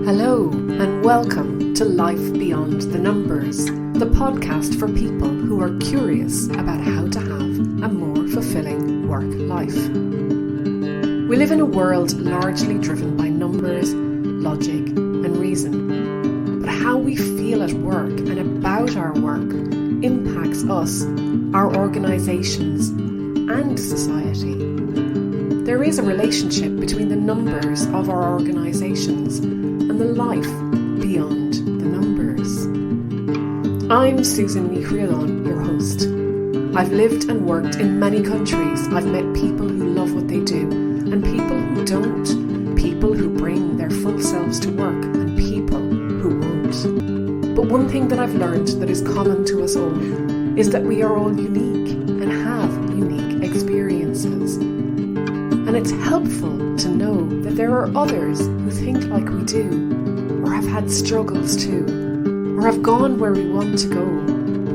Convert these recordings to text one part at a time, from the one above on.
Hello and welcome to Life Beyond the Numbers, the podcast for people who are curious about how to have a more fulfilling work life. We live in a world largely driven by numbers, logic and reason. But how we feel at work and about our work impacts us, our organisations and society. There is a relationship between the numbers of our organisations and the life beyond the numbers. I'm Susan Nichrialon, your host. I've lived and worked in many countries. I've met people who love what they do and people who don't, people who bring their full selves to work and people who won't. But one thing that I've learned that is common to us all is that we are all unique and have unique experiences. And it's helpful to know that there are others who think like we do, or have had struggles too, or have gone where we want to go,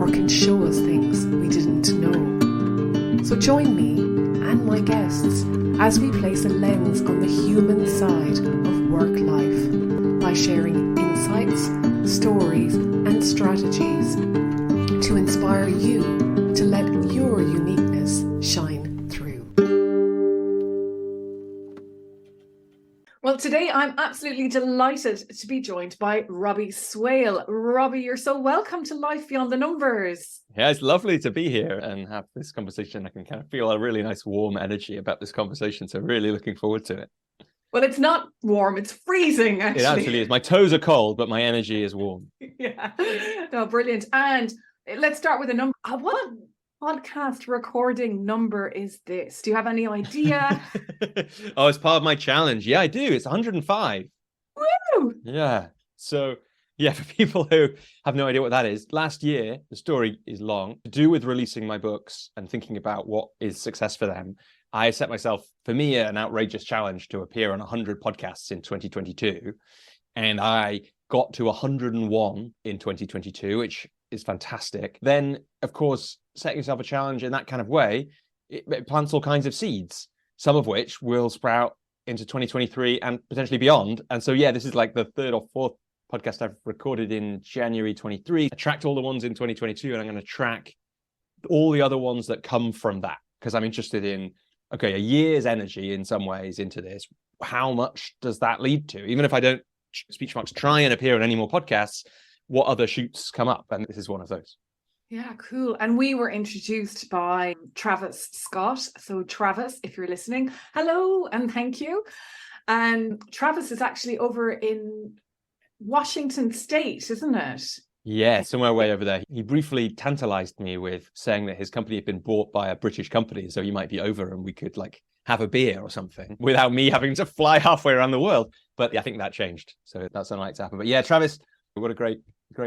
or can show us things we didn't know. So join me and my guests as we place a lens on the human side of work life by sharing insights, stories, and strategies to inspire you to let your uniqueness shine through. Well, today I'm absolutely delighted to be joined by Robbie Swale. Robbie, you're so welcome to Life Beyond the Numbers. Yeah, it's lovely to be here and have this conversation. I can kind of feel a really nice warm energy about this conversation, so really looking forward to it. Well, it's not warm, it's freezing, actually. It actually is. My toes are cold, but my energy is warm. Yeah, no, brilliant. And let's start with a number. What podcast recording number is this? Do you have any idea? Oh, it's part of my challenge. Yeah, I do. It's 105. Woo! Yeah. So, yeah, for people who have no idea what that is, last year, the story is long, to do with releasing my books and thinking about what is success for them. I set myself, for me, an outrageous challenge to appear on 100 podcasts in 2022. And I got to 101 in 2022, which is fantastic. Then, of course, setting yourself a challenge in that kind of way, it plants all kinds of seeds, some of which will sprout into 2023 and potentially beyond. And so, yeah, this is like the third or fourth podcast I've recorded in January 23. I tracked all the ones in 2022, and I'm going to track all the other ones that come from that, because I'm interested in, okay, a year's energy in some ways into this. How much does that lead to? Even if I don't, speech marks, try and appear on any more podcasts, what other shoots come up? And this is one of those. Yeah, cool. And we were introduced by Travis Scott. So Travis, if you're listening, hello and thank you. And Travis is actually over in Washington State, isn't it? Yeah, somewhere way over there. He briefly tantalized me with saying that his company had been bought by a British company, so he might be over and we could like have a beer or something without me having to fly halfway around the world. But I think that changed. So that's unlikely to happen. But yeah, Travis, what a great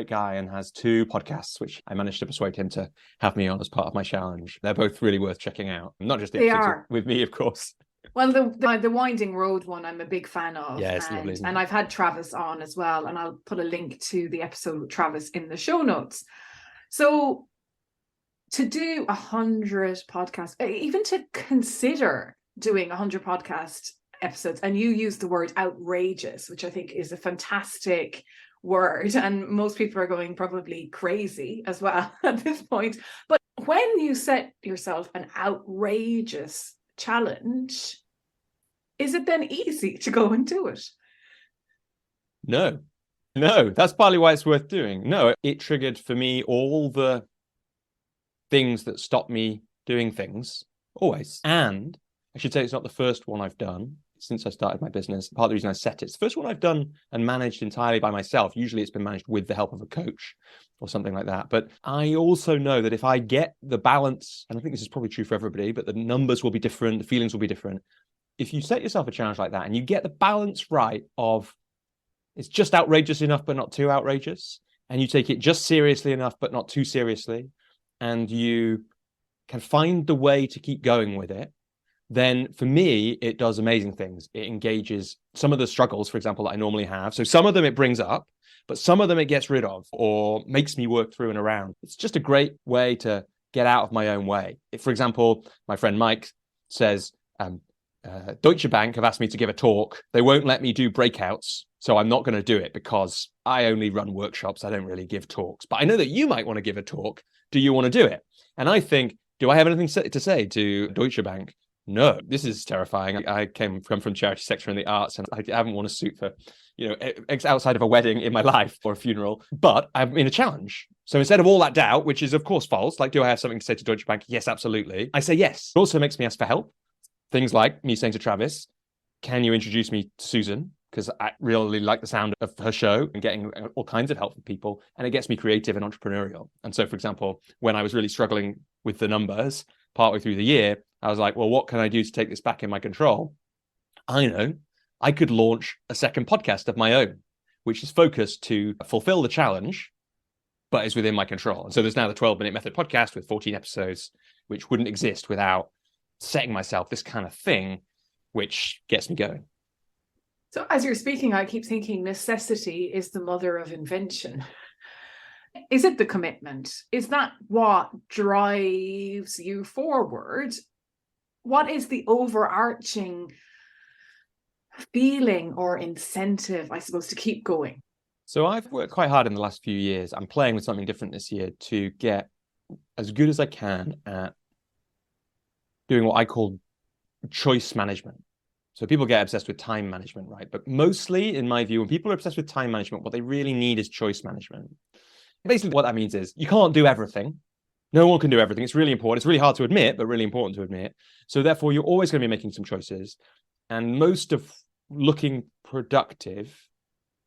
guy, and has 2 podcasts, which I managed to persuade him to have me on as part of my challenge. They're both really worth checking out. Not just the episodes with me, of course. Well, the Winding Road one, I'm a big fan of. Yeah, it's lovely. And I've had Travis on as well, and I'll put a link to the episode with Travis in the show notes. So to do 100 podcasts, even to consider doing 100 podcast episodes, and you use the word outrageous, which I think is a fantastic word, and most people are going probably crazy as well at this point. But when you set yourself an outrageous challenge, is it then easy to go and do it? No, that's partly why it's worth doing. No, it triggered for me all the things that stop me doing things, always. And I should say it's not the first one I've done since I started my business. Part of the reason I set it's the first one I've done and managed entirely by myself. Usually it's been managed with the help of a coach or something like that. But I also know that if I get the balance, and I think this is probably true for everybody, but the numbers will be different, the feelings will be different. If you set yourself a challenge like that and you get the balance right of it's just outrageous enough, but not too outrageous, and you take it just seriously enough, but not too seriously, and you can find the way to keep going with it, then for me, it does amazing things. It engages some of the struggles, for example, that I normally have. So some of them it brings up, but some of them it gets rid of or makes me work through and around. It's just a great way to get out of my own way. If, for example, my friend Mike says, Deutsche Bank have asked me to give a talk. They won't let me do breakouts So I'm not going to do it because I only run workshops. I don't really give talks. But I know that you might want to give a talk. Do you want to do it? And I think, do I have anything to say to Deutsche Bank? No, this is terrifying. I come from charity sector in the arts, and I haven't worn a suit for, outside of a wedding in my life or a funeral, but I'm in a challenge. So instead of all that doubt, which is of course false, like, do I have something to say to Deutsche Bank? Yes, absolutely. I say yes. It also makes me ask for help. Things like me saying to Travis, can you introduce me to Susan? Because I really like the sound of her show and getting all kinds of help from people. And it gets me creative and entrepreneurial. And so, for example, when I was really struggling with the numbers partway through the year, I was like, well, what can I do to take this back in my control? I know I could launch a second podcast of my own, which is focused to fulfill the challenge, but is within my control. And so there's now the 12-Minute Method podcast with 14 episodes, which wouldn't exist without setting myself this kind of thing, which gets me going. So as you're speaking, I keep thinking necessity is the mother of invention. Is it the commitment? Is that what drives you forward? What is the overarching feeling or incentive, I suppose, to keep going? So I've worked quite hard in the last few years. I'm playing with something different this year to get as good as I can at doing what I call choice management. So people get obsessed with time management, right? But mostly, in my view, when people are obsessed with time management, what they really need is choice management. Basically, what that means is you can't do everything. No one can do everything. It's really important. It's really hard to admit, but really important to admit. So therefore, you're always going to be making some choices. And most of looking productive,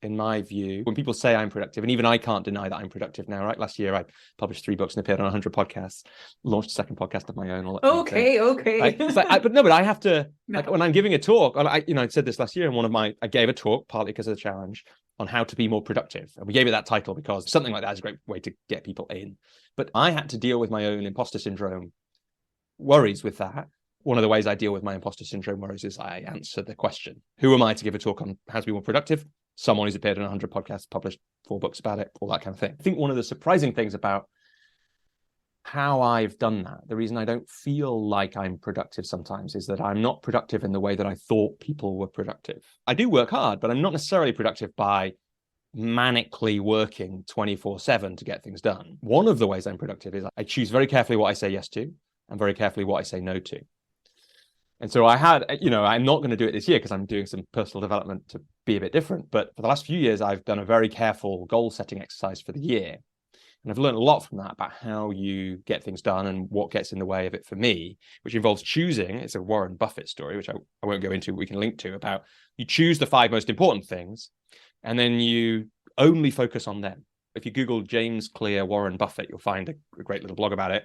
in my view, when people say I'm productive, and even I can't deny that I'm productive now, right? Last year, I published 3 books and appeared on 100 podcasts, launched a second podcast of my own. All that Okay. But I have to, like, when I'm giving a talk, I said this last year in I gave a talk, partly because of the challenge, on how to be more productive. And we gave it that title because something like that is a great way to get people in. But I had to deal with my own imposter syndrome worries with that. One of the ways I deal with my imposter syndrome worries is I answer the question, who am I to give a talk on how to be more productive? Someone who's appeared on 100 podcasts, published 4 books about it, all that kind of thing. I think one of the surprising things about how I've done that, the reason I don't feel like I'm productive sometimes, is that I'm not productive in the way that I thought people were productive. I do work hard, but I'm not necessarily productive by manically working 24/7 to get things done. One of the ways I'm productive is I choose very carefully what I say yes to and very carefully what I say no to. And so I'm not going to do it this year because I'm doing some personal development to be a bit different. But for the last few years, I've done a very careful goal setting exercise for the year. And I've learned a lot from that about how you get things done and what gets in the way of it for me, which involves choosing. It's a Warren Buffett story, which I won't go into, we can link to, about you choose the 5 most important things and then you only focus on them. If you Google James Clear Warren Buffett, you'll find a great little blog about it.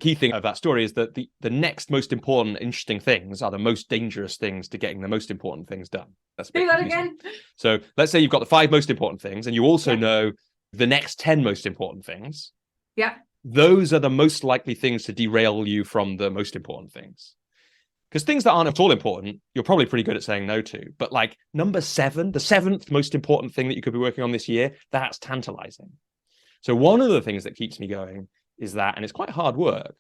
Key thing of that story is that the next most important, interesting things are the most dangerous things to getting the most important things done. That's Say that again. So let's say you've got the 5 most important things, and you also know the next 10 most important things. Yeah. Those are the most likely things to derail you from the most important things. Because things that aren't at all important, you're probably pretty good at saying no to. But like number 7, the 7th most important thing that you could be working on this year, that's tantalizing. So one of the things that keeps me going is that, and it's quite hard work,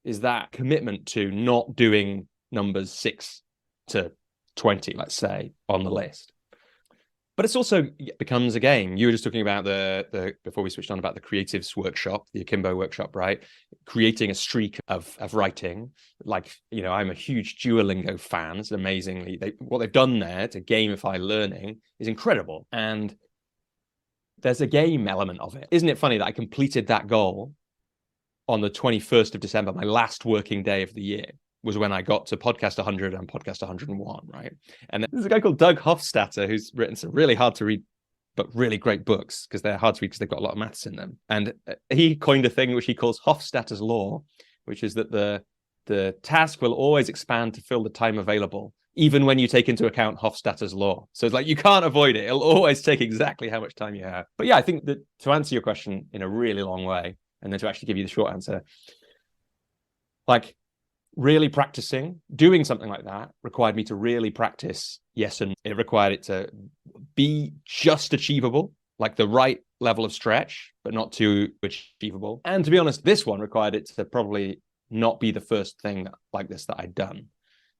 is that commitment to not doing numbers 6 to 20, let's say, on the list. But it's also becomes a game. You were just talking about the before we switched on about the creatives workshop, the Akimbo workshop, right? Creating a streak of writing. Like, I'm a huge Duolingo fan. It's amazingly, what they've done there to gamify learning is incredible. And there's a game element of it. Isn't it funny that I completed that goal on the 21st of December, my last working day of the year, was when I got to podcast 100 and podcast 101, right? And there's a guy called Doug Hofstadter who's written some really hard to read, but really great books, because they're hard to read because they've got a lot of maths in them. And he coined a thing which he calls Hofstadter's law, which is that the task will always expand to fill the time available, even when you take into account Hofstadter's law. So it's like, you can't avoid it. It'll always take exactly how much time you have. But yeah, I think that to answer your question in a really long way, and then to actually give you the short answer, like really practicing, doing something like that required me to really practice yes, and it required it to be just achievable, like the right level of stretch, but not too achievable. And to be honest, this one required it to probably not be the first thing like this that I'd done.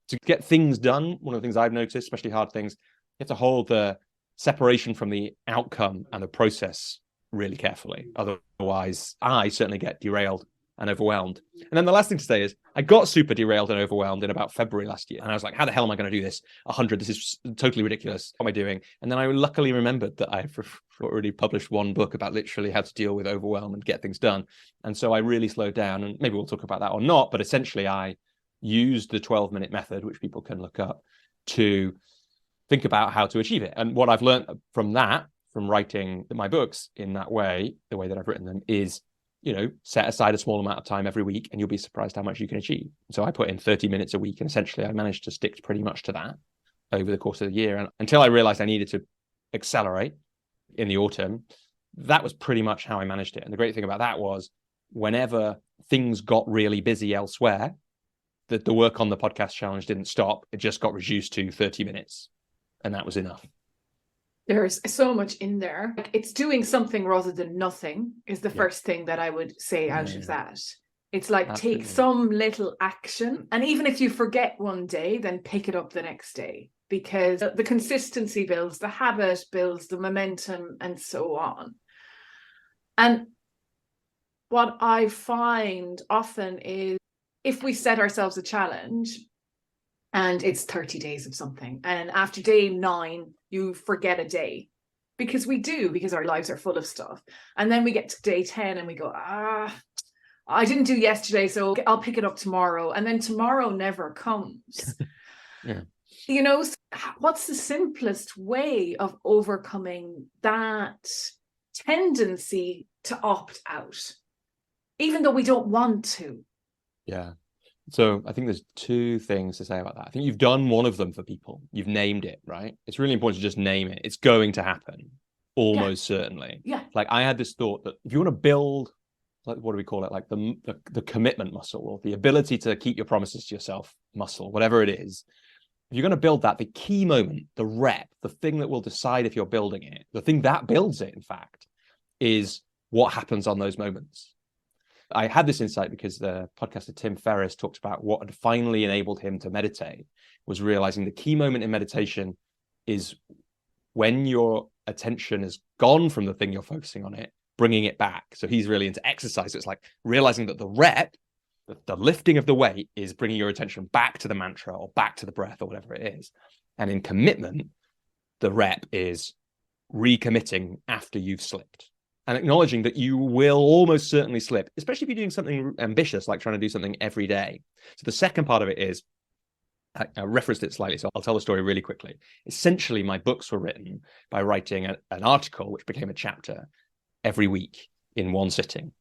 To get things done, one of the things I've noticed, especially hard things, you have to hold the separation from the outcome and the process really carefully. Otherwise, I certainly get derailed and overwhelmed. And then the last thing to say is I got super derailed and overwhelmed in about February last year. And I was like, how the hell am I going to do this? 100, this is totally ridiculous. What am I doing? And then I luckily remembered that I've already published one book about literally how to deal with overwhelm and get things done. And so I really slowed down, and maybe we'll talk about that or not, but essentially I used the 12-minute method, which people can look up, to think about how to achieve it. And what I've learned from that, from writing my books in that way, the way that I've written them, is, set aside a small amount of time every week and you'll be surprised how much you can achieve. So I put in 30 minutes a week, and essentially I managed to stick pretty much to that over the course of the year. And until I realized I needed to accelerate in the autumn, that was pretty much how I managed it. And the great thing about that was whenever things got really busy elsewhere, that the work on the podcast challenge didn't stop. It just got reduced to 30 minutes. And that was enough. There's so much in there. It's doing something rather than nothing is the first thing that I would say out of that. It's like Absolutely. Take some little action. And even if you forget one day, then pick it up the next day, because the consistency builds, the habit builds, the momentum, and so on. And what I find often is if we set ourselves a challenge and it's 30 days of something, and after day 9, you forget a day, because our lives are full of stuff. And then we get to day 10 and we go, I didn't do yesterday, so I'll pick it up tomorrow. And then tomorrow never comes. Yeah. What's the simplest way of overcoming that tendency to opt out, even though we don't want to? Yeah. So I think there's 2 things to say about that. I think you've done one of them for people. You've named it, right? It's really important to just name it. It's going to happen, almost certainly. Yeah. Like I had this thought that if you want to build, like, what do we call it? Like the commitment muscle, or the ability to keep your promises to yourself muscle, whatever it is. If you're going to build that, the key moment, the rep, the thing that will decide if you're building it, the thing that builds it, in fact, is what happens on those moments. I had this insight because the podcaster Tim Ferriss talked about what had finally enabled him to meditate, was realizing the key moment in meditation is when your attention has gone from the thing you're focusing on it, bringing it back. So he's really into exercise. It's like realizing that the rep, the lifting of the weight, is bringing your attention back to the mantra or back to the breath or whatever it is. And in commitment, the rep is recommitting after you've slipped. And acknowledging that you will almost certainly slip, especially if you're doing something ambitious, like trying to do something every day. So the second part of it is, I referenced it slightly, so I'll tell the story really quickly. Essentially, my books were written by writing an article, which became a chapter, every week in one sitting.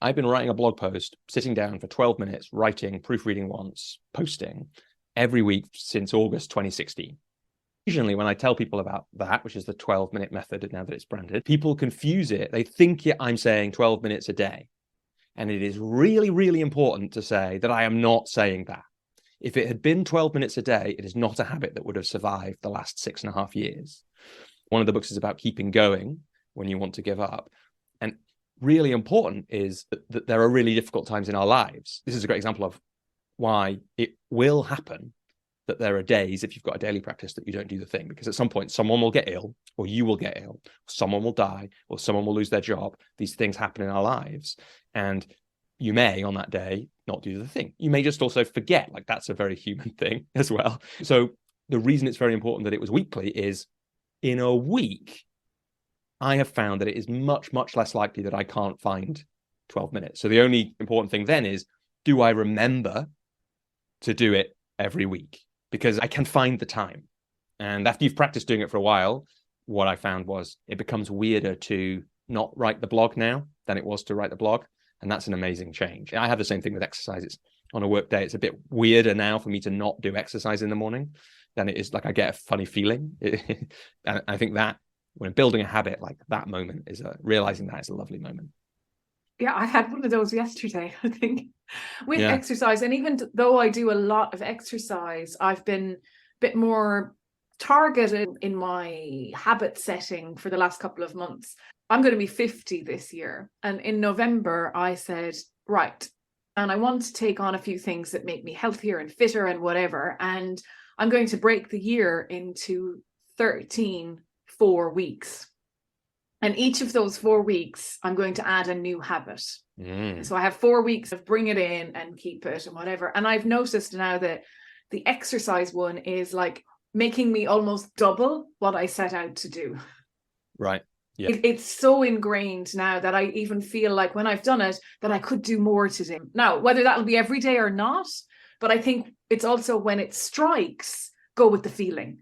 I've been writing a blog post, sitting down for 12 minutes, writing, proofreading once, posting every week since August 2016. Occasionally, when I tell people about that, which is the 12-minute method, now that it's branded, people confuse it. They think I'm saying 12 minutes a day. And it is really, really important to say that I am not saying that. If it had been 12 minutes a day, it is not a habit that would have survived the last 6.5 years. One of the books is about keeping going when you want to give up. And really important is that there are really difficult times in our lives. This is a great example of why it will happen that there are days, if you've got a daily practice, that you don't do the thing, because at some point someone will get ill, or you will get ill, someone will die, or someone will lose their job. These things happen in our lives, and you may on that day not do the thing. You may just also forget. Like, that's a very human thing as well. So the reason it's very important that it was weekly is, in a week, I have found that it is much, much less likely that I can't find 12 minutes. So the only important thing then is, do I remember to do it every week? Because I can find the time. And after you've practiced doing it for a while, what I found was it becomes weirder to not write the blog now than it was to write the blog. And that's an amazing change. I have the same thing with exercise. It's on a work day. It's a bit weirder now for me to not do exercise in the morning than it is. Like, I get a funny feeling. And I think that when building a habit, like, that moment is realizing that is a lovely moment. Yeah, I had one of those yesterday, I think, with exercise. And even though I do a lot of exercise, I've been a bit more targeted in my habit setting for the last couple of months. I'm going to be 50 this year. And in November, I said, right, and I want to take on a few things that make me healthier and fitter and whatever. And I'm going to break the year into 13 4 weeks. And each of those 4 weeks, I'm going to add a new habit. So I have 4 weeks of bring it in and keep it and whatever. And I've noticed now that the exercise one is like making me almost double what I set out to do. Right. Yeah. It's so ingrained now that I even feel like when I've done it, that I could do more today. Now, whether that'll be every day or not, but I think it's also when it strikes, go with the feeling.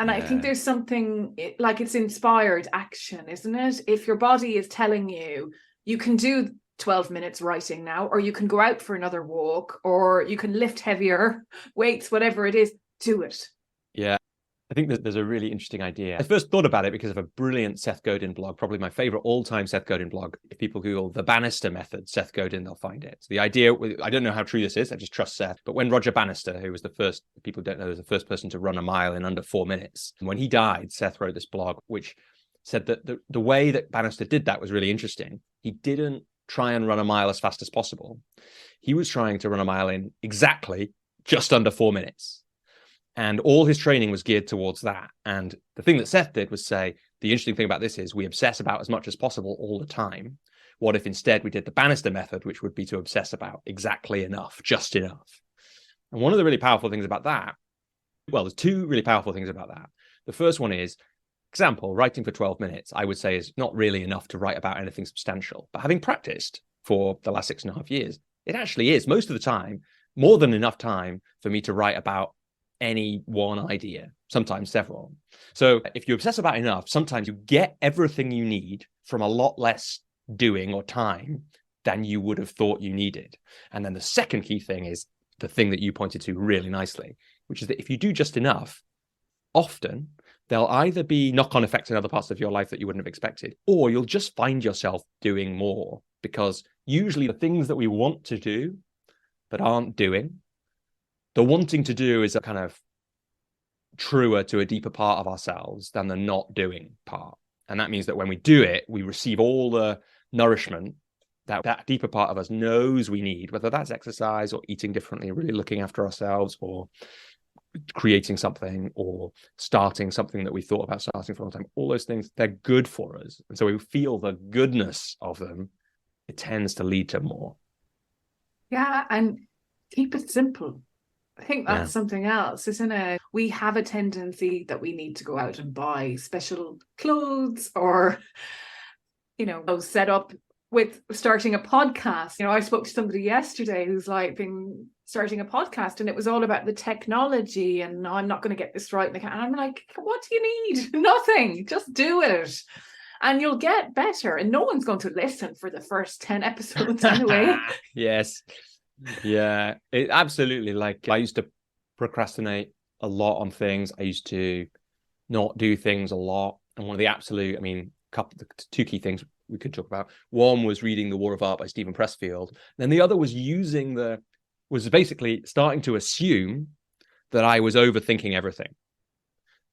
And I think there's something like it's inspired action, isn't it? If your body is telling you, you can do 12 minutes writing now, or you can go out for another walk, or you can lift heavier weights, whatever it is, do it. Yeah. I think there's a really interesting idea. I first thought about it because of a brilliant Seth Godin blog, probably my favorite all-time Seth Godin blog. If people Google the Bannister method, Seth Godin, they'll find it. So the idea, I don't know how true this is, I just trust Seth, but when Roger Bannister, who was the first, people don't know, was the first person to run a mile in under 4 minutes. And when he died, Seth wrote this blog, which said that the way that Bannister did that was really interesting. He didn't try and run a mile as fast as possible. He was trying to run a mile in exactly just under 4 minutes. And all his training was geared towards that. And the thing that Seth did was say, the interesting thing about this is we obsess about as much as possible all the time. What if instead we did the Bannister method, which would be to obsess about exactly enough, just enough. And one of the really powerful things about that, well, there's two really powerful things about that. The first one is, example, writing for 12 minutes, I would say is not really enough to write about anything substantial. But having practiced for the last 6.5 years, it actually is most of the time, more than enough time for me to write about any one idea, sometimes several. So if you obsess about enough, sometimes you get everything you need from a lot less doing or time than you would have thought you needed. And then the second key thing is the thing that you pointed to really nicely, which is that if you do just enough, often there'll either be knock-on effects in other parts of your life that you wouldn't have expected, or you'll just find yourself doing more, because usually the things that we want to do but aren't doing, the wanting to do is a kind of truer to a deeper part of ourselves than the not doing part. And that means that when we do it, we receive all the nourishment that that deeper part of us knows we need, whether that's exercise or eating differently, really looking after ourselves, or creating something, or starting something that we thought about starting for a long time. All those things, they're good for us. And so we feel the goodness of them. It tends to lead to more. Yeah, and keep it simple. I think that's something else, isn't it? We have a tendency that we need to go out and buy special clothes, or, set up with starting a podcast. I spoke to somebody yesterday who's like been starting a podcast, and it was all about the technology, and no, I'm not going to get this right. And I'm like, what do you need? Nothing. Just do it. And you'll get better. And no one's going to listen for the first 10 episodes anyway. Yes. Yeah, it absolutely. Like, I used to procrastinate a lot on things. I used to not do things a lot. And one of the two key things we could talk about. One was reading The War of Art by Stephen Pressfield. Then the other was was basically starting to assume that I was overthinking everything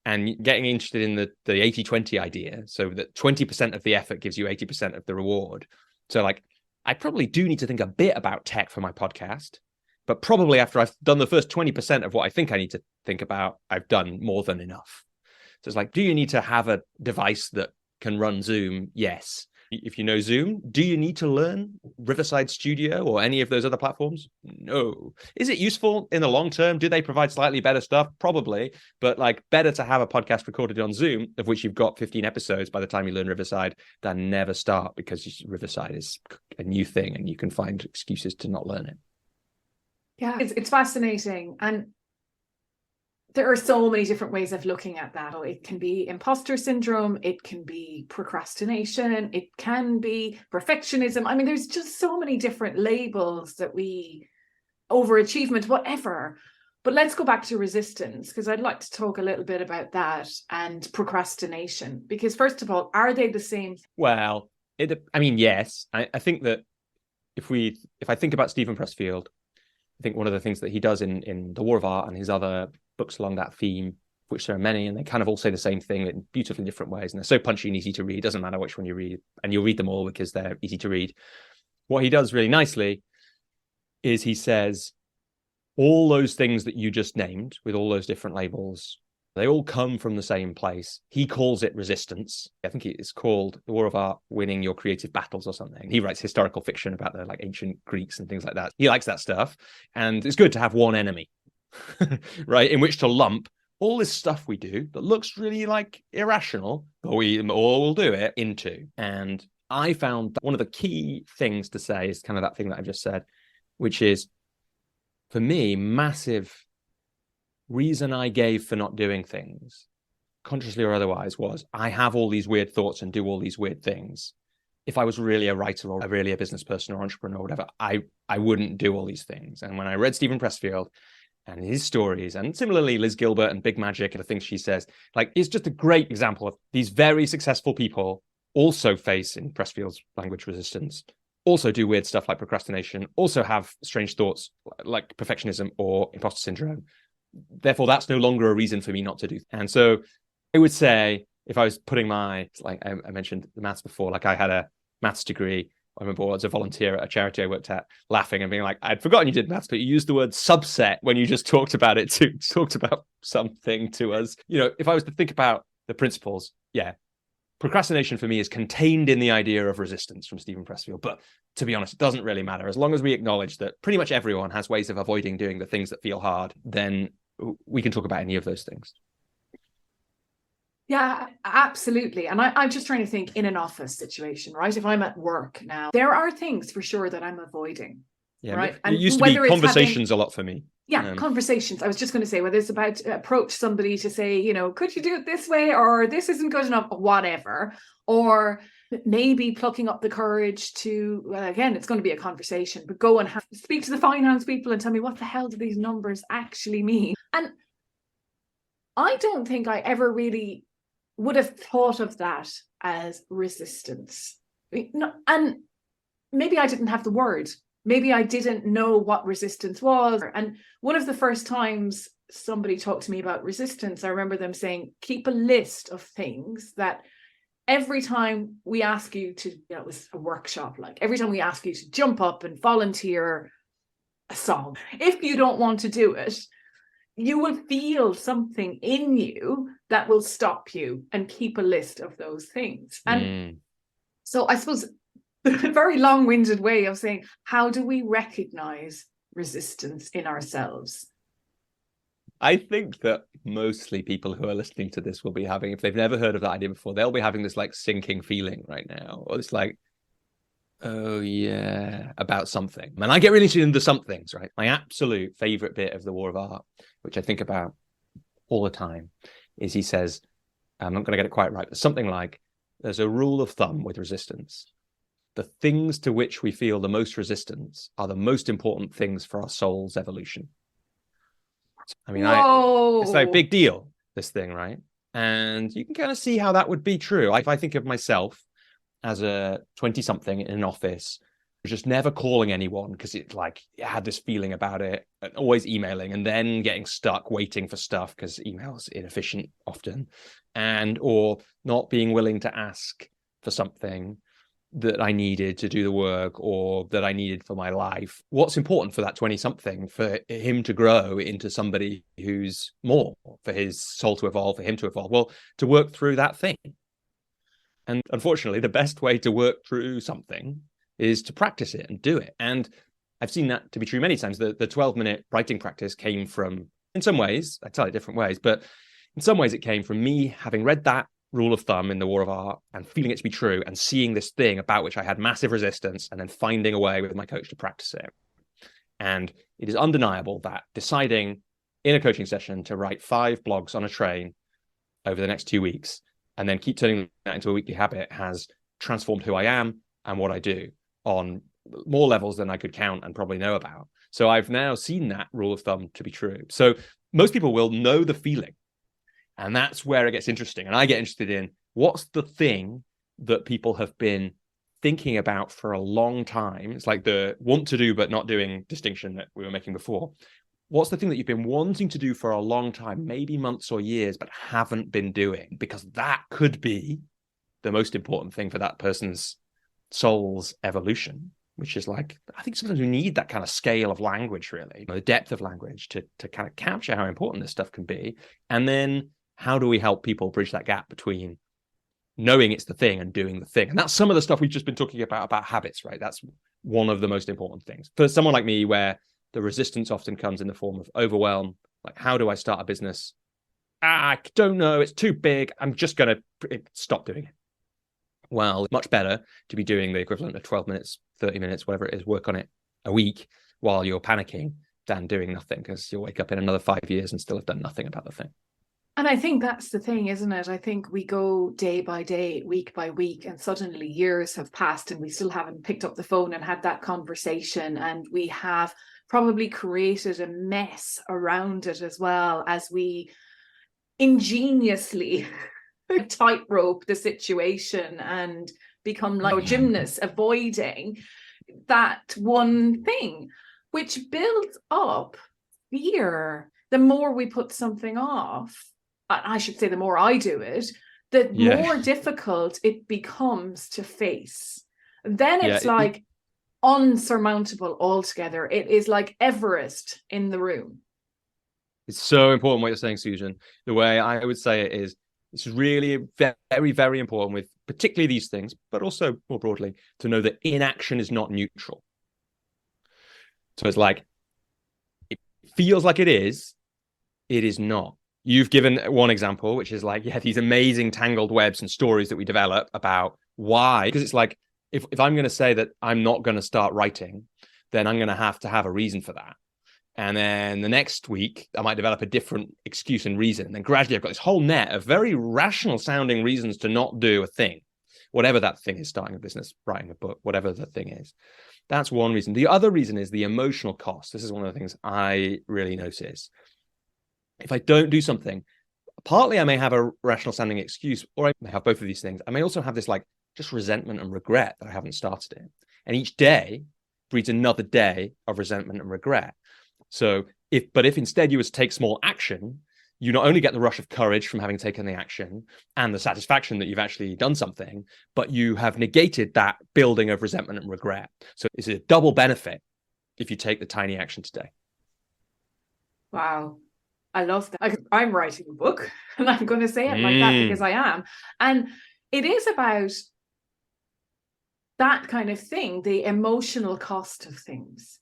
and getting interested in the 80-20 idea. So that 20% of the effort gives you 80% of the reward. So like, I probably do need to think a bit about tech for my podcast, but probably after I've done the first 20% of what I think I need to think about, I've done more than enough. So it's like, do you need to have a device that can run Zoom? Yes. If you know Zoom, do you need to learn Riverside Studio or any of those other platforms? No. Is it useful in the long term? Do they provide slightly better stuff? Probably, but like, better to have a podcast recorded on Zoom, of which you've got 15 episodes by the time you learn Riverside, than never start, because Riverside is a new thing and you can find excuses to not learn it. Yeah, it's fascinating. And there are so many different ways of looking at that. It can be imposter syndrome. It can be procrastination. It can be perfectionism. I mean, there's just so many different labels that overachievement, whatever. But let's go back to resistance, because I'd like to talk a little bit about that and procrastination. Because first of all, are they the same? Well, yes. I think that if I think about Stephen Pressfield, I think one of the things that he does in The War of Art and his other books along that theme, which there are many, and they kind of all say the same thing in beautifully different ways, and they're so punchy and easy to read. It doesn't matter which one you read, and you'll read them all because they're easy to read. What he does really nicely is he says all those things that you just named with all those different labels They all come from the same place. He calls it resistance. I think it's called The War of Art, Winning Your Creative Battles or something. He writes historical fiction about the like ancient Greeks and things like that. He likes that stuff. And it's good to have one enemy, right, in which to lump all this stuff we do that looks really like irrational, but we all will do it into. And I found that one of the key things to say is kind of that thing that I just said, which is, for me, massive reason I gave for not doing things, consciously or otherwise, was I have all these weird thoughts and do all these weird things. If I was really a writer or really a business person or entrepreneur or whatever, I wouldn't do all these things. And when I read Stephen Pressfield and his stories, and similarly Liz Gilbert and Big Magic and the things she says, like, it's just a great example of these very successful people also face, in Pressfield's language, resistance, also do weird stuff like procrastination, also have strange thoughts like perfectionism or imposter syndrome. Therefore, that's no longer a reason for me not to do. And so I would say, if I was putting my, like I mentioned the maths before, like I had a maths degree. I remember as a volunteer at a charity I worked at, laughing and being like, I'd forgotten you did maths, but you used the word subset when you just talked about it to talked about something to us. You know, if I was to think about the principles, yeah, procrastination for me is contained in the idea of resistance from Stephen Pressfield. But to be honest, it doesn't really matter. As long as we acknowledge that pretty much everyone has ways of avoiding doing the things that feel hard, then we can talk about any of those things. Yeah, absolutely. And I'm just trying to think in an office situation, right? If I'm at work now, there are things for sure that I'm avoiding. Yeah, right. And it used to be conversations a lot for me. Yeah, conversations. I was just going to say, whether it's about to approach somebody to say, you know, could you do it this way, or this isn't good enough, or whatever, or maybe plucking up the courage to, well, again, it's going to be a conversation, but go and speak to the finance people and tell me, what the hell do these numbers actually mean? And I don't think I ever really would have thought of that as resistance. And maybe I didn't have the word. Maybe I didn't know what resistance was. And one of the first times somebody talked to me about resistance, I remember them saying, keep a list of things that every time we ask you to, you know, it was a workshop, like every time we ask you to jump up and volunteer a song, if you don't want to do it, you will feel something in you that will stop you, and keep a list of those things. And so I suppose a very long-winded way of saying, how do we recognize resistance in ourselves? I think that mostly people who are listening to this will be having, if they've never heard of that idea before, they'll be having this like sinking feeling right now, or it's like, oh yeah, about something. And I get really interested in the somethings, right? My absolute favorite bit of The War of Art, which I think about all the time, is he says, I'm not going to get it quite right, but something like, there's a rule of thumb with resistance. The things to which we feel the most resistance are the most important things for our soul's evolution. I mean, it's like a big deal, this thing, right? And you can kind of see how that would be true. If I think of myself as a 20-something in an office, just never calling anyone because it had this feeling about it, always emailing and then getting stuck waiting for stuff because email's inefficient often, and or not being willing to ask for something that I needed to do the work or that I needed for my life. What's important for that 20-something, for him to grow into somebody who's more, for his soul to evolve, for him to evolve? Well, to work through that thing. And unfortunately, the best way to work through something is to practice it and do it. And I've seen that to be true many times. The 12-minute writing practice came from, in some ways, I tell it different ways, but in some ways it came from me having read that rule of thumb in The War of Art and feeling it to be true, and seeing this thing about which I had massive resistance, and then finding a way with my coach to practice it. And it is undeniable that deciding in a coaching session to write 5 blogs on a train over the next 2 weeks and then keep turning that into a weekly habit has transformed who I am and what I do on more levels than I could count and probably know about. So I've now seen that rule of thumb to be true. So most people will know the feeling. And that's where it gets interesting. And I get interested in, what's the thing that people have been thinking about for a long time? It's like the want to do but not doing distinction that we were making before. What's the thing that you've been wanting to do for a long time, maybe months or years, but haven't been doing? Because that could be the most important thing for that person's soul's evolution, which is like, I think sometimes we need that kind of scale of language, really, the depth of language to kind of capture how important this stuff can be. And then how do we help people bridge that gap between knowing it's the thing and doing the thing? And that's some of the stuff we've just been talking about habits, right? That's one of the most important things. For someone like me, where the resistance often comes in the form of overwhelm, like, how do I start a business? I don't know, it's too big, I'm just going to stop doing it. Well, it's much better to be doing the equivalent of 12 minutes, 30 minutes, whatever it is, work on it a week while you're panicking than doing nothing, because you'll wake up in another 5 years and still have done nothing about the thing. And I think that's the thing, isn't it? I think we go day by day, week by week, and suddenly years have passed and we still haven't picked up the phone and had that conversation. And we have probably created a mess around it as well, as we ingeniously tightrope the situation and become like gymnasts, avoiding that one thing, which builds up fear. The more we put something off, I should say the more I do it, the more difficult it becomes to face. Then it's like unsurmountable altogether. It is like Everest in the room. It's so important what you're saying, Susan. The way I would say it is, it's really very, very important with particularly these things, but also more broadly, to know that inaction is not neutral. So it's like, it feels like it is not. You've given one example, which is like, these amazing tangled webs and stories that we develop about why. Because it's like, if I'm going to say that I'm not going to start writing, then I'm going to have a reason for that. And then the next week, I might develop a different excuse and reason. And then gradually, I've got this whole net of very rational sounding reasons to not do a thing, whatever that thing is, starting a business, writing a book, whatever the thing is. That's one reason. The other reason is the emotional cost. This is one of the things I really notice. If I don't do something, partly I may have a rational sounding excuse, or I may have both of these things. I may also have this like just resentment and regret that I haven't started it. And each day breeds another day of resentment and regret. So if instead you were to take small action, you not only get the rush of courage from having taken the action and the satisfaction that you've actually done something, but you have negated that building of resentment and regret. So it's a double benefit if you take the tiny action today. Wow. I love that. I'm writing a book and I'm going to say it like that because I am. And it is about that kind of thing, the emotional cost of things.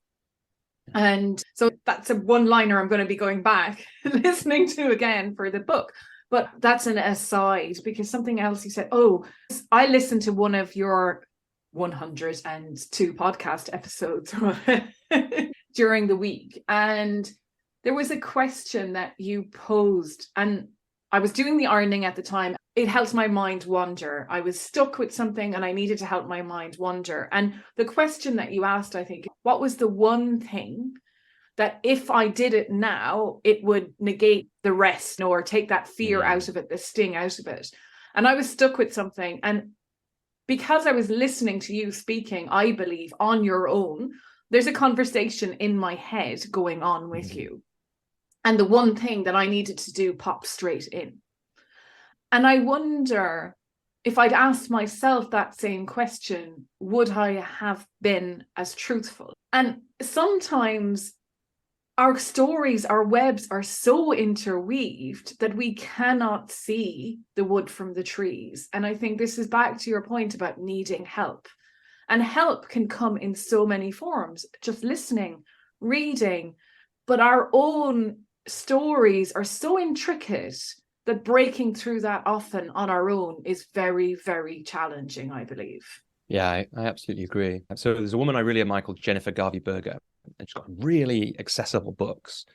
And so that's a one-liner I'm going to be going back listening to again for the book. But that's an aside, because something else you said, I listened to one of your 102 podcast episodes during the week. And there was a question that you posed, and I was doing the ironing at the time. It helped my mind wander. I was stuck with something and I needed to help my mind wander. And the question that you asked, I think, what was the one thing that if I did it now, it would negate the rest or take that fear out of it, the sting out of it? And I was stuck with something. And because I was listening to you speaking, I believe, on your own, there's a conversation in my head going on with you. And the one thing that I needed to do popped straight in. And I wonder if I'd asked myself that same question, would I have been as truthful? And sometimes our stories, our webs are so interweaved that we cannot see the wood from the trees. And I think this is back to your point about needing help. And help can come in so many forms, just listening, reading, but our own stories are so intricate that breaking through that often on our own is very, very challenging, I believe. Yeah, I absolutely agree. So there's a woman I really admire called Jennifer Garvey-Berger, and she's got really accessible books,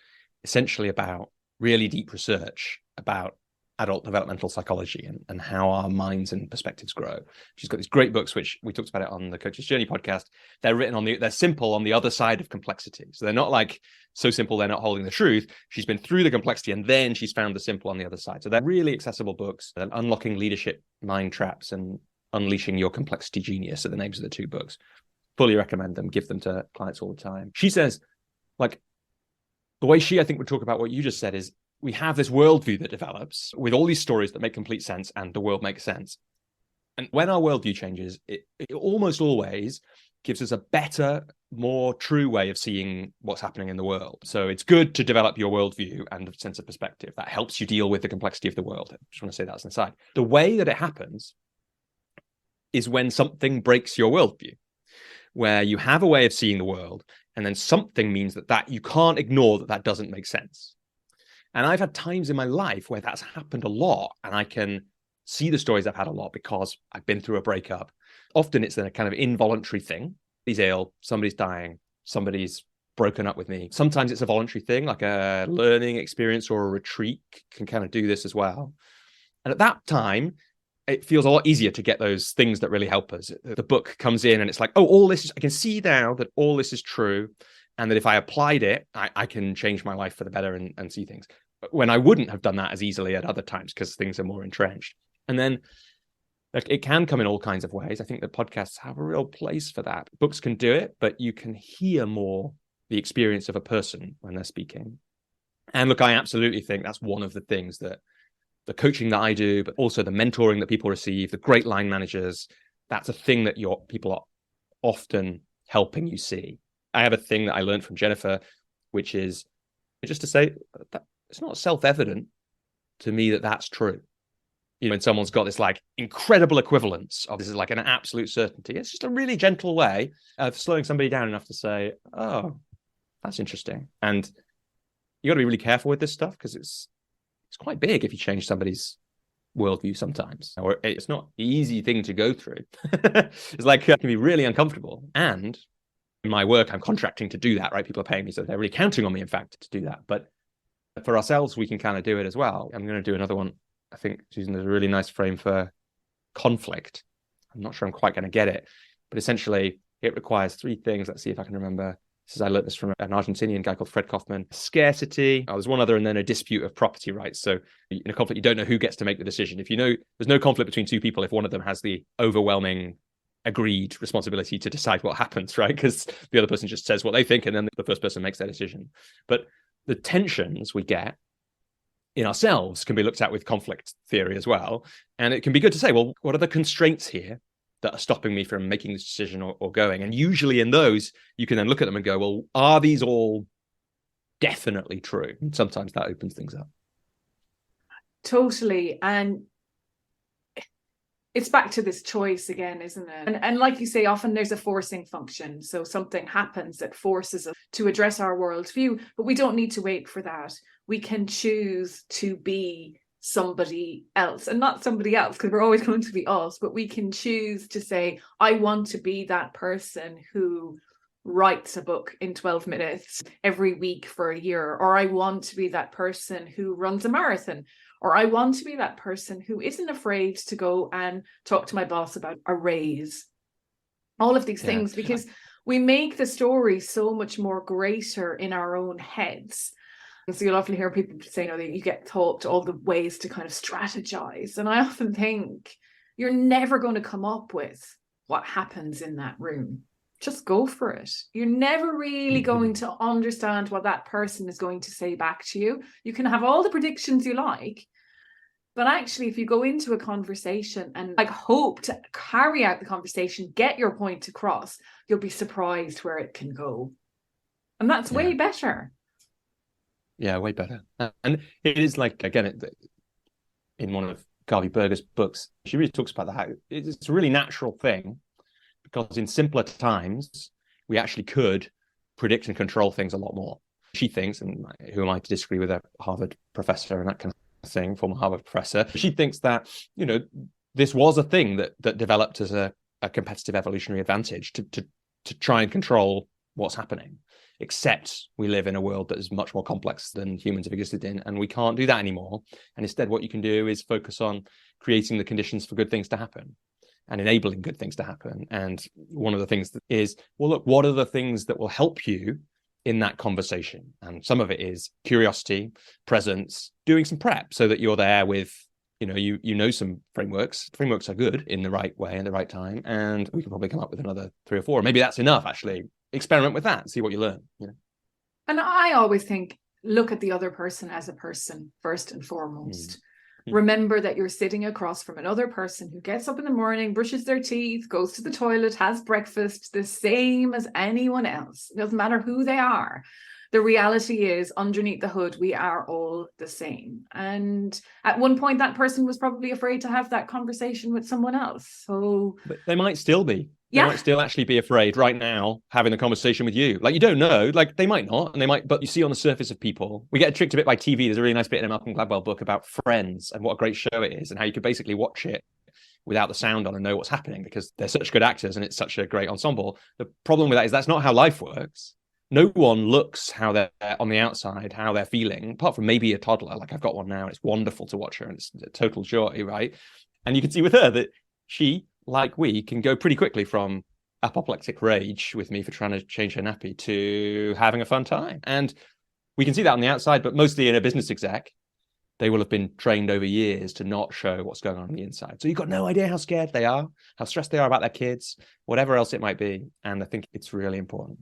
essentially about really deep research about adult developmental psychology and how our minds and perspectives grow. She's got these great books, which we talked about it on the Coach's Journey podcast. They're simple on the other side of complexity. So they're not like so simple they're not holding the truth. She's been through the complexity and then she's found the simple on the other side. So they're really accessible books. Unlocking Leadership Mind Traps and Unleashing Your Complexity Genius are the names of the two books. Fully recommend them, give them to clients all the time. She says, like, the way I think would talk about what you just said is, we have this worldview that develops with all these stories that make complete sense and the world makes sense. And when our worldview changes, it almost always gives us a better more true way of seeing what's happening in the world. So it's good to develop your worldview and a sense of perspective. That helps you deal with the complexity of the world. I just want to say that as an aside. The way that it happens is when something breaks your worldview, where you have a way of seeing the world, and then something means that you can't ignore that doesn't make sense. And I've had times in my life where that's happened a lot, and I can see the stories I've had a lot because I've been through a breakup. Often it's a kind of involuntary thing. Somebody's ill, somebody's dying, somebody's broken up with me. Sometimes it's a voluntary thing, like a learning experience or a retreat can kind of do this as well. And at that time, it feels a lot easier to get those things that really help us. The book comes in and it's like, oh, I can see now that all this is true. And that if I applied it, I can change my life for the better and see things. But when I wouldn't have done that as easily at other times because things are more entrenched. And then it can come in all kinds of ways. I think that podcasts have a real place for that. Books can do it, but you can hear more the experience of a person when they're speaking. And look, I absolutely think that's one of the things that the coaching that I do, but also the mentoring that people receive, the great line managers, that's a thing that your people are often helping you see. I have a thing that I learned from Jennifer, which is just to say that it's not self-evident to me that that's true. When someone's got this like incredible equivalence of this is like an absolute certainty, it's just a really gentle way of slowing somebody down enough to say, oh, that's interesting. And you got to be really careful with this stuff because it's quite big if you change somebody's worldview sometimes, or it's not an easy thing to go through. It's like, it can be really uncomfortable. And in my work, I'm contracting to do that, right? People are paying me, so they're really counting on me, in fact, to do that. But for ourselves, we can kind of do it as well. I'm going to do another one. I think Susan has a really nice frame for conflict. I'm not sure I'm quite going to get it, but essentially it requires three things. Let's see if I can remember. I learned this from an Argentinian guy called Fred Kaufman. Scarcity. There's one other, and then a dispute of property rights. So in a conflict, you don't know who gets to make the decision. If you know there's no conflict between two people if one of them has the overwhelming agreed responsibility to decide what happens, right? Because the other person just says what they think, and then the first person makes their decision. But the tensions we get in ourselves can be looked at with conflict theory as well. And it can be good to say, well, what are the constraints here that are stopping me from making this decision or going? And usually in those, you can then look at them and go, well, are these all definitely true? And sometimes that opens things up. Totally. And it's back to this choice again, isn't it? And like you say, often there's a forcing function. So something happens that forces us to address our worldview, but we don't need to wait for that. We can choose to be somebody else, and not somebody else because we're always going to be us, but we can choose to say, I want to be that person who writes a book in 12 minutes every week for a year, or I want to be that person who runs a marathon, or I want to be that person who isn't afraid to go and talk to my boss about a raise. All of these things, because we make the story so much more greater in our own heads. And so you'll often hear people say, you get taught all the ways to kind of strategize. And I often think you're never going to come up with what happens in that room. Just go for it. You're never really going to understand what that person is going to say back to you. You can have all the predictions you like, but actually, if you go into a conversation and hope to carry out the conversation, get your point across, you'll be surprised where it can go. And that's way better. Yeah, way better. And it is again, in one of Garvey Berger's books, she really talks about that. It's a really natural thing because in simpler times, we actually could predict and control things a lot more. She thinks, and who am I to disagree with a Harvard professor and that kind of thing, former Harvard professor, she thinks that, this was a thing that developed as a competitive evolutionary advantage to try and control what's happening. Except we live in a world that is much more complex than humans have existed in, and we can't do that anymore. And instead, what you can do is focus on creating the conditions for good things to happen and enabling good things to happen. And one of the things that is, well, look, what are the things that will help you in that conversation? And some of it is curiosity, presence, doing some prep so that you're there with, some frameworks. Frameworks are good in the right way and the right time. And we can probably come up with another 3 or 4. Maybe that's enough, actually. Experiment with that, see what you learn. And I always think, look at the other person as a person first and foremost. Remember that you're sitting across from another person who gets up in the morning, brushes their teeth, goes to the toilet, has breakfast, the same as anyone else. It doesn't matter who they are. The reality is, underneath the hood, we are all the same. And at one point, that person was probably afraid to have that conversation with someone else. So But they might still be. They Yeah. might still actually be afraid right now having the conversation with you. Like, you don't know. Like, they might not, and they might, but you see on the surface of people, we get tricked a bit by TV. There's a really nice bit in a Malcolm Gladwell book about Friends and what a great show it is, and how you could basically watch it without the sound on and know what's happening because they're such good actors and it's such a great ensemble. The problem with that is that's not how life works. No one looks how they're on the outside, how they're feeling, apart from maybe a toddler. Like, I've got one now, and it's wonderful to watch her, and it's a total joy, right? And you can see with her that she, like we, can go pretty quickly from apoplectic rage with me for trying to change her nappy to having a fun time. And we can see that on the outside, but mostly in a business exec, they will have been trained over years to not show what's going on the inside. So you've got no idea how scared they are, how stressed they are about their kids, whatever else it might be. And I think it's really important.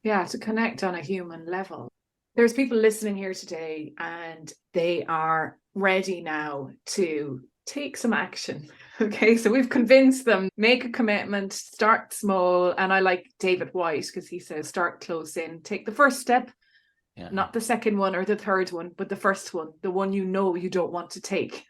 Yeah, to connect on a human level. There's people listening here today and they are ready now to take some action. Okay, so we've convinced them, make a commitment, start small. And I like David White because he says, start close in, take the first step, not the second one or the third one, but the first one, the one you know you don't want to take.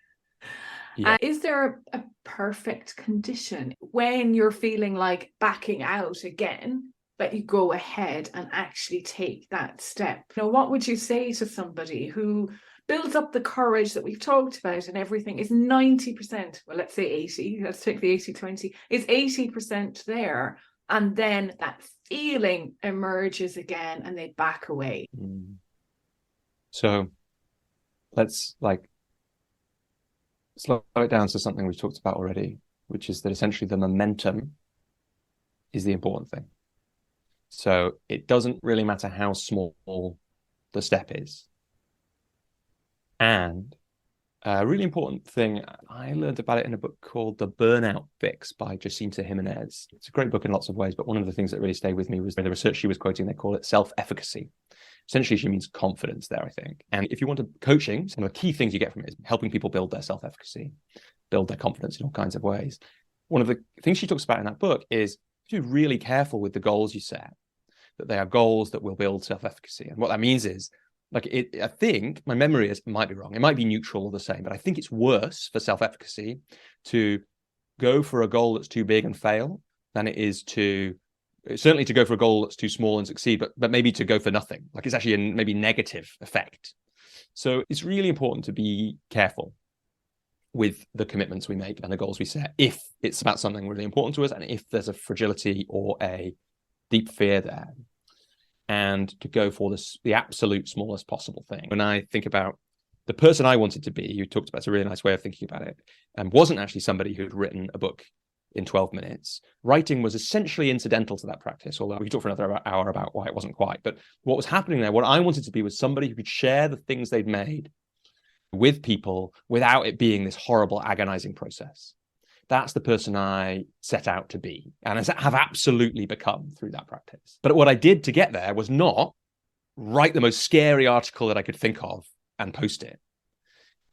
Yeah. Is there a perfect condition when you're feeling like backing out again, that you go ahead and actually take that step? You know, what would you say to somebody who builds up the courage that we've talked about and everything is 90%, well, let's say 80, let's take the 80-20, is 80% there. And then that feeling emerges again and they back away. So let's slow it down to something we've talked about already, which is that essentially the momentum is the important thing. So it doesn't really matter how small the step is. And a really important thing, I learned about it in a book called The Burnout Fix by Jacinta Jimenez. It's a great book in lots of ways, but one of the things that really stayed with me was the research she was quoting. They call it self-efficacy. Essentially, she means confidence there, I think. And if you want to coaching, some of the key things you get from it is helping people build their self-efficacy, build their confidence in all kinds of ways. One of the things she talks about in that book is to be really careful with the goals you set, that they are goals that will build self-efficacy. And what that means is, I think, my memory is, might be wrong, it might be neutral or the same, but I think it's worse for self-efficacy to go for a goal that's too big and fail than it is certainly to go for a goal that's too small and succeed, but maybe to go for nothing. Like, it's actually a maybe negative effect. So it's really important to be careful with the commitments we make and the goals we set, if it's about something really important to us and if there's a fragility or a deep fear there. And to go for the absolute smallest possible thing. When I think about the person I wanted to be, you talked about, it's a really nice way of thinking about it, and wasn't actually somebody who'd written a book in 12 minutes. Writing was essentially incidental to that practice, although we could talk for another hour about why it wasn't quite. But what was happening there, what I wanted to be was somebody who could share the things they'd made with people without it being this horrible, agonizing process. That's the person I set out to be and have absolutely become through that practice. But what I did to get there was not write the most scary article that I could think of and post it.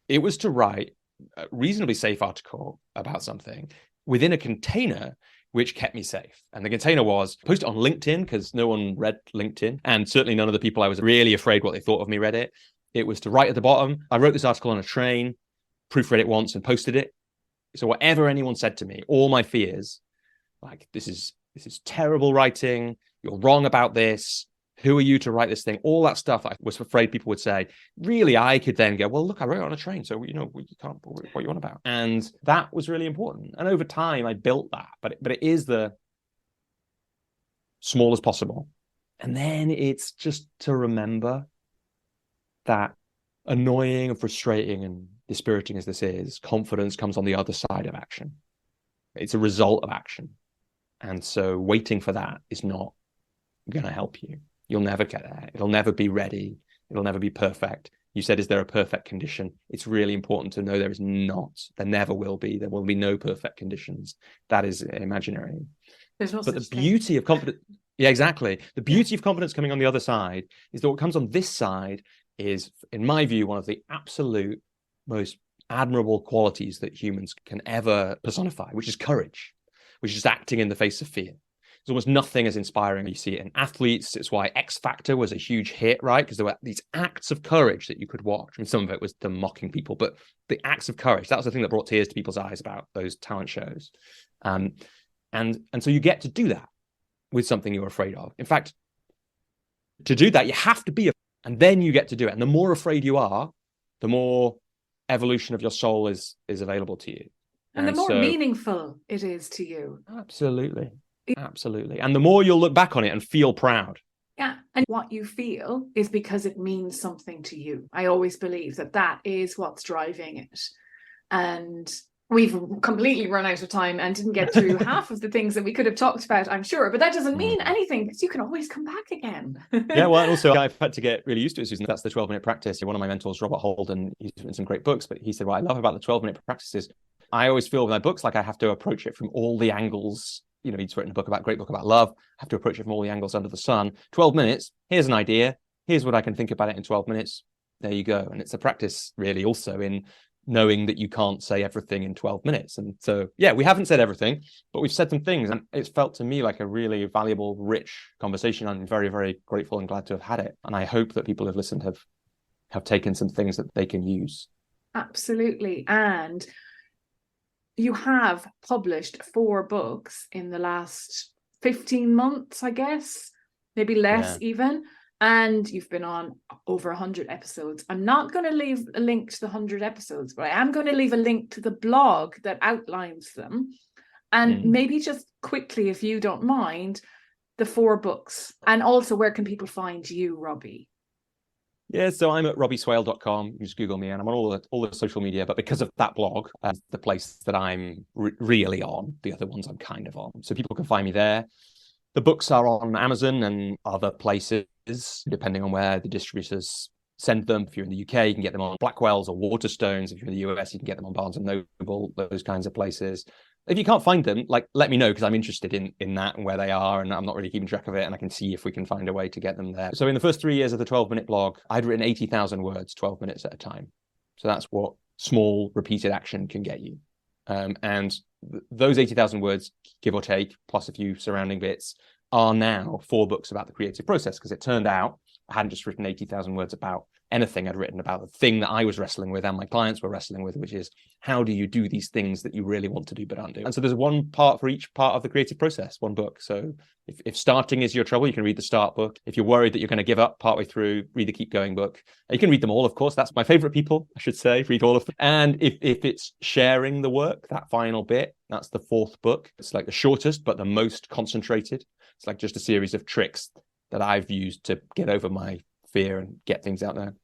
It was to write a reasonably safe article about something within a container which kept me safe. And the container was post it on LinkedIn because no one read LinkedIn. And certainly none of the people I was really afraid what they thought of me read it. It was to write at the bottom. I wrote this article on a train, proofread it once and posted it. So whatever anyone said to me, all my fears, like, this is terrible writing, you're wrong about this, who are you to write this thing, all that stuff I was afraid people would say, really, I could then go, well, look, I wrote it on a train, so, you can't, what you on about? And that was really important. And over time, I built that, but it is the small as possible. And then it's just to remember that annoying and frustrating and dispiriting as this is, confidence comes on the other side of action. It's a result of action. And so waiting for that is not going to help you. You'll never get there. It'll never be ready. It'll never be perfect. You said, is there a perfect condition? It's really important to know there is not. There never will be. There will be no perfect conditions. That is imaginary. There's no but the beauty of confidence, yeah, exactly. The beauty of confidence coming on the other side is that what comes on this side is, in my view, one of the absolute most admirable qualities that humans can ever personify, which is courage, which is acting in the face of fear. There's almost nothing as inspiring. You see it in athletes. It's why X Factor was a huge hit, right? Because there were these acts of courage that you could watch. I mean, some of it was them mocking people, but the acts of courage, that was the thing that brought tears to people's eyes about those talent shows. And so you get to do that with something you're afraid of. In fact, to do that, you have to be, and then you get to do it. And the more afraid you are, the more evolution of your soul is available to you. And the more meaningful it is to you. Absolutely. Absolutely. And the more you'll look back on it and feel proud. Yeah. And what you feel is because it means something to you. I always believe that is what's driving it. And we've completely run out of time and didn't get through half of the things that we could have talked about, I'm sure. But that doesn't mean anything, because you can always come back again. Yeah, well, and also I've had to get really used to it, Susan. That's the 12-minute practice. One of my mentors, Robert Holden, he's written some great books, but he said, what I love about the 12-minute practice is I always feel with my books like I have to approach it from all the angles. You know, he's written a great book about love. I have to approach it from all the angles under the sun. 12 minutes, here's an idea. Here's what I can think about it in 12 minutes. There you go. And it's a practice really also in knowing that you can't say everything in 12 minutes. And so, yeah, we haven't said everything, but we've said some things. And it's felt to me like a really valuable, rich conversation. I'm very, very grateful and glad to have had it. And I hope that people who have listened have taken some things that they can use. Absolutely. And you have published 4 books in the last 15 months, I guess, maybe less even. And you've been on over 100 episodes. I'm not going to leave a link to the 100 episodes, but I am going to leave a link to the blog that outlines them. And maybe just quickly, if you don't mind, the 4 books. And also, where can people find you, Robbie? Yeah, so I'm at robbieswale.com. You just Google me, and I'm on all the social media. But because of that blog, the place that I'm really on, the other ones I'm kind of on. So people can find me there. The books are on Amazon and other places, depending on where the distributors send them. If you're in the UK, you can get them on Blackwell's or Waterstones. If you're in the US, you can get them on Barnes and Noble, those kinds of places. If you can't find them, let me know, because I'm interested in that and where they are, and I'm not really keeping track of it, and I can see if we can find a way to get them there. So in the first 3 years of the 12-minute blog, I'd written 80,000 words, 12 minutes at a time. So that's what small repeated action can get you. And those 80,000 words, give or take, plus a few surrounding bits, are now 4 books about the creative process, because it turned out I hadn't just written 80,000 words about anything. I'd written about the thing that I was wrestling with and my clients were wrestling with, which is how do you do these things that you really want to do but aren't doing? And so there's one part for each part of the creative process, one book. So if starting is your trouble, you can read the start book. If you're worried that you're going to give up partway through, read the keep going book. You can read them all, of course. That's my favorite people, I should say, read all of them. And if it's sharing the work, that final bit, that's the 4th book. It's like the shortest, but the most concentrated. It's like just a series of tricks that I've used to get over my fear and get things out there,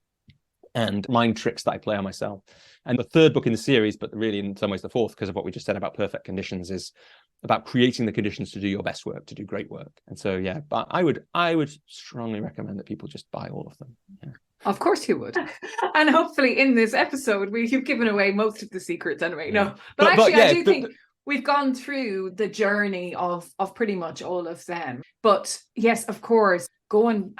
and mind tricks that I play on myself. And the 3rd book in the series, but really in some ways the 4th, because of what we just said about perfect conditions, is about creating the conditions to do your best work, to do great work. And so, yeah, but I would strongly recommend that people just buy all of them. Yeah. Of course you would. And hopefully in this episode, you've given away most of the secrets anyway. Yeah. No, but actually, I do think we've gone through the journey of pretty much all of them. But yes, of course, go and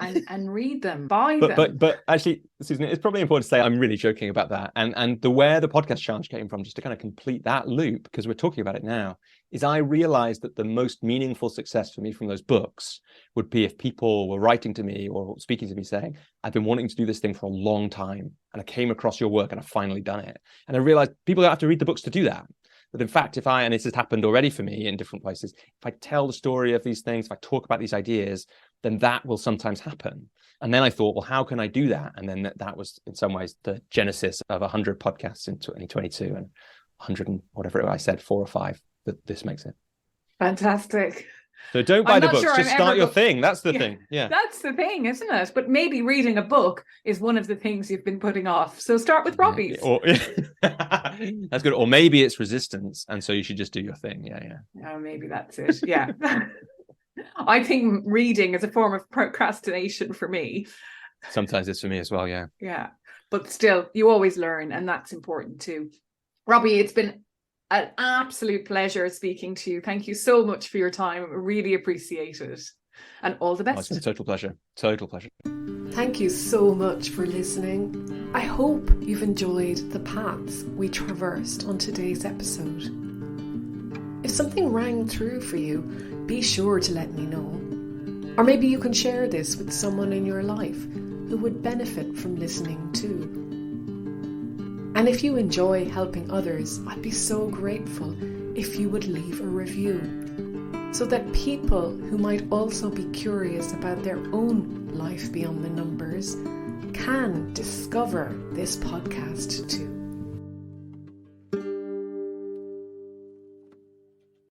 read them, buy them. But actually, Susan, it's probably important to say I'm really joking about that. And where the podcast challenge came from, just to kind of complete that loop, because we're talking about it now, is I realized that the most meaningful success for me from those books would be if people were writing to me or speaking to me saying, I've been wanting to do this thing for a long time, and I came across your work and I've finally done it. And I realized people don't have to read the books to do that. But in fact, and this has happened already for me in different places, if I tell the story of these things, if I talk about these ideas, then that will sometimes happen. And then I thought, well, how can I do that? And then that was in some ways the genesis of 100 podcasts in 2022 and 100 and whatever I said, 4 or 5, that this makes it. Fantastic. So don't buy the books, just start your thing. That's the thing. Yeah. That's the thing, isn't it? But maybe reading a book is one of the things you've been putting off. So start with Robbie's. That's good. Or maybe it's resistance, and so you should just do your thing. Yeah. Oh, maybe that's it. Yeah. I think reading is a form of procrastination for me. Sometimes it's for me as well, yeah. Yeah. But still, you always learn, and that's important too. Robbie, it's been an absolute pleasure speaking to you. Thank you so much for your time. I really appreciate it. And all the best. It's been a total pleasure. Total pleasure. Thank you so much for listening. I hope you've enjoyed the paths we traversed on today's episode. If something rang through for you, be sure to let me know. Or maybe you can share this with someone in your life who would benefit from listening too. And if you enjoy helping others, I'd be so grateful if you would leave a review, so that people who might also be curious about their own life beyond the numbers can discover this podcast too.